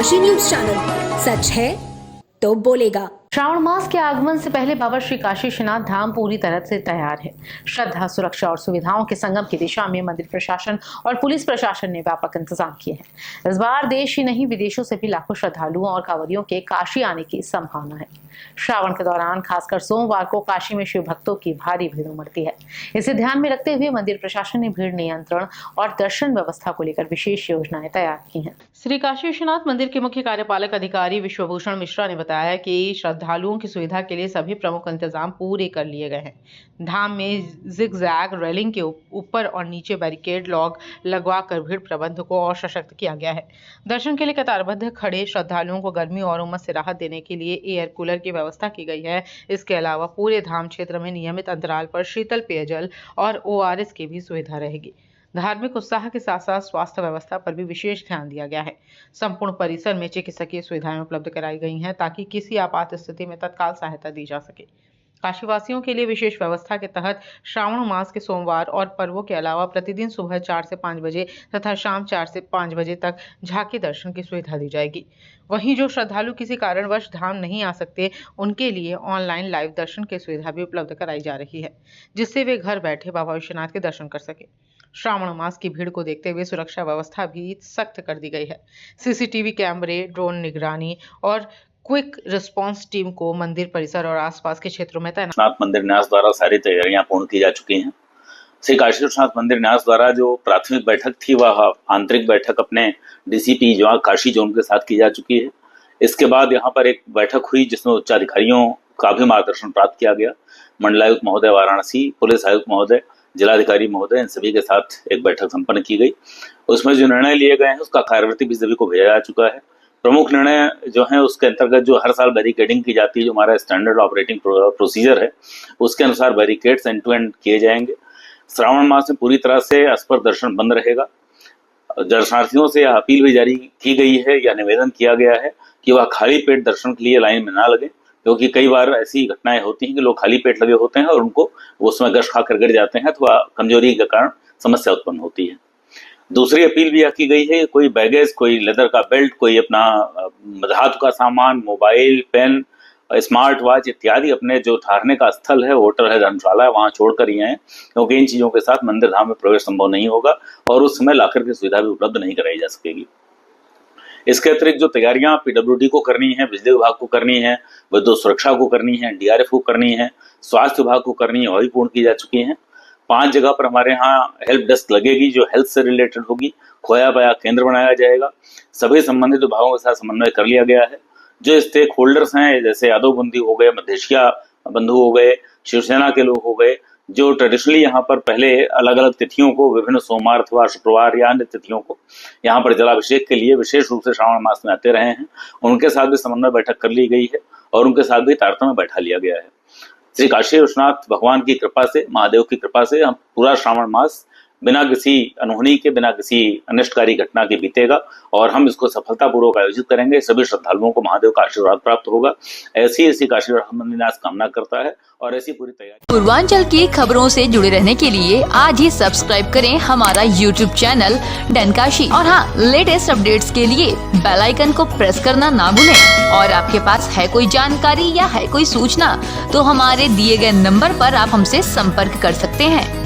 Kashi news channel, सच है तो बोलेगा। श्रावण मास के आगमन से पहले बाबा श्री काशी विश्वनाथ धाम पूरी तरह से तैयार है। श्रद्धा, सुरक्षा और सुविधाओं के संगम की दिशा में मंदिर प्रशासन और पुलिस प्रशासन ने व्यापक इंतजाम किए हैं। इस बार देश ही नहीं विदेशों से भी लाखों श्रद्धालुओं और कांवरियों के काशी आने की संभावना है। श्रावण के दौरान खासकर सोमवार को काशी में शिव भक्तों की भारी भीड़ उमड़ती है। इसे ध्यान में रखते हुए मंदिर प्रशासन ने भीड़ नियंत्रण और दर्शन व्यवस्था को लेकर विशेष योजनाएं तैयार की हैं। श्री काशी विश्वनाथ मंदिर के मुख्य कार्यपालक अधिकारी विश्वभूषण मिश्रा ने बताया कि श्रद्धालुओं की सुविधा के लिए सभी प्रमुख इंतजाम पूरे कर लिए गए हैं। धाम में जिगजैग रेलिंग के ऊपर और नीचे बैरिकेड लॉक लगवाकर भीड़ प्रबंधन को और सशक्त किया गया है। दर्शन के लिए कतारबद्ध खड़े श्रद्धालुओं को गर्मी और उमस से राहत देने के लिए एयर कूलर की व्यवस्था की गई है। इसके अलावा पूरे धाम क्षेत्र में नियमित अंतराल पर शीतल पेयजल और ORS की भी सुविधा रहेगी। धार्मिक उत्साह के साथ साथ स्वास्थ्य व्यवस्था पर भी विशेष ध्यान दिया गया है। संपूर्ण परिसर में चिकित्सकीय सुविधाएं उपलब्ध कराई गई हैं ताकि किसी आपात स्थिति में तत्काल सहायता दी जा सके। काशीवासियों के लिए विशेष व्यवस्था के तहत श्रावण मास के सोमवार और पर्वों के अलावा प्रतिदिन सुबह 4 से 5 बजे तथा शाम 4 से 5 बजे तक झांकी दर्शन की सुविधा दी जाएगी। वहीं जो श्रद्धालु किसी कारणवश धाम नहीं आ सकते, उनके लिए ऑनलाइन लाइव दर्शन की सुविधा भी उपलब्ध कराई जा रही है, जिससे वे घर बैठे बाबा विश्वनाथ के दर्शन कर सके। श्रावण मास की भीड़ को देखते हुए सुरक्षा व्यवस्था भी सख्त कर दी गई है। CCTV कैमरे, ड्रोन निगरानी और क्विक रिस्पांस टीम को मंदिर परिसर और आसपास के क्षेत्रों में तैनात मंदिर न्यास द्वारा सारी तैयारियां पूर्ण की जा चुकी हैं। श्री काशी विश्वनाथ मंदिर न्यास द्वारा जो प्राथमिक बैठक थी वह आंतरिक बैठक अपने DCP जो काशी जोन के साथ की जा चुकी है। इसके बाद यहाँ पर एक बैठक हुई जिसमें उच्चाधिकारियों का भी मार्गदर्शन प्राप्त किया गया। मंडलायुक्त महोदय वाराणसी, पुलिस आयुक्त महोदय, जिलाधिकारी महोदय, इन सभी के साथ एक बैठक संपन्न की गई। उसमें जो निर्णय लिए गए हैं उसका कार्यवृत्ति भी सभी को भेजा जा चुका है। प्रमुख निर्णय जो है उसके अंतर्गत जो हर साल बैरिकेडिंग की जाती है, जो हमारा स्टैंडर्ड ऑपरेटिंग प्रोसीजर है, उसके अनुसार बैरिकेड्स एंड टू एंड किए जाएंगे। श्रावण मास में पूरी तरह से अस्पर दर्शन बंद रहेगा। दर्शनार्थियों से यह अपील भी जारी की गई है या निवेदन किया गया है कि वह खाली पेट दर्शन के लिए लाइन में ना लगे, क्योंकि कई बार ऐसी घटनाएं होती हैं कि लोग खाली पेट लगे होते हैं और उनको उसमें गश खाकर गिर जाते हैं, तो कमजोरी के कारण समस्या उत्पन्न होती है। दूसरी अपील भी यह की गई है, कोई बैगेज, कोई लेदर का बेल्ट, कोई अपना धातु का सामान, मोबाइल, पेन, स्मार्ट वॉच इत्यादि अपने जो ठहरने का स्थल है, होटल है, धर्मशाला है, वहां छोड़कर ही आए, क्योंकि इन चीजों के साथ मंदिर धाम में प्रवेश संभव नहीं होगा और उस समय लाकर की सुविधा भी उपलब्ध नहीं कराई जा सकेगी। इसके अतिरिक्त जो तैयारियां PWD को करनी है, बिजली विभाग को करनी है, विद्युत सुरक्षा को करनी है, DRF को करनी है, स्वास्थ्य विभाग को करनी है, वही पूर्ण की जा चुकी हैं। 5 जगह पर हमारे यहाँ हेल्प डेस्क लगेगी जो हेल्थ से रिलेटेड होगी। खोया पाया केंद्र बनाया जाएगा। सभी संबंधित विभागों के साथ समन्वय कर लिया गया है। जो स्टेक होल्डर्स हैं, जैसे यादव बंदी हो गए, मधेशिया बंधु हो गए, शिवसेना के लोग हो गए, जो ट्रेडिशनली यहाँ पर पहले अलग अलग तिथियों को, विभिन्न सोमवार अथवा शुक्रवार या अन्य तिथियों को यहाँ पर जलाभिषेक के लिए विशेष रूप से श्रावण मास में आते रहे हैं, उनके साथ भी समन्वय बैठक कर ली गई है और उनके साथ भी तारतम्य बैठा लिया गया है। श्री काशी विश्वनाथ भगवान की कृपा से, महादेव की कृपा से हम पूरा श्रावण मास बिना किसी अनहोनी के, बिना किसी अनिष्टकारी घटना के बीतेगा और हम इसको सफलतापूर्वक आयोजित करेंगे। सभी श्रद्धालुओं को महादेव का आशीर्वाद प्राप्त होगा, ऐसी काशी मंदिर न्यास कामना करता है और ऐसी पूरी तैयारी। पूर्वांचल की खबरों से जुड़े रहने के लिए आज ही सब्सक्राइब करें हमारा YouTube चैनल डन काशी और हाँ, लेटेस्ट अपडेट्स के लिए बेल आइकन को प्रेस करना ना भूलें। और आपके पास है कोई जानकारी या है कोई सूचना तो हमारे दिए गए नंबर पर आप हमसे संपर्क कर सकते हैं।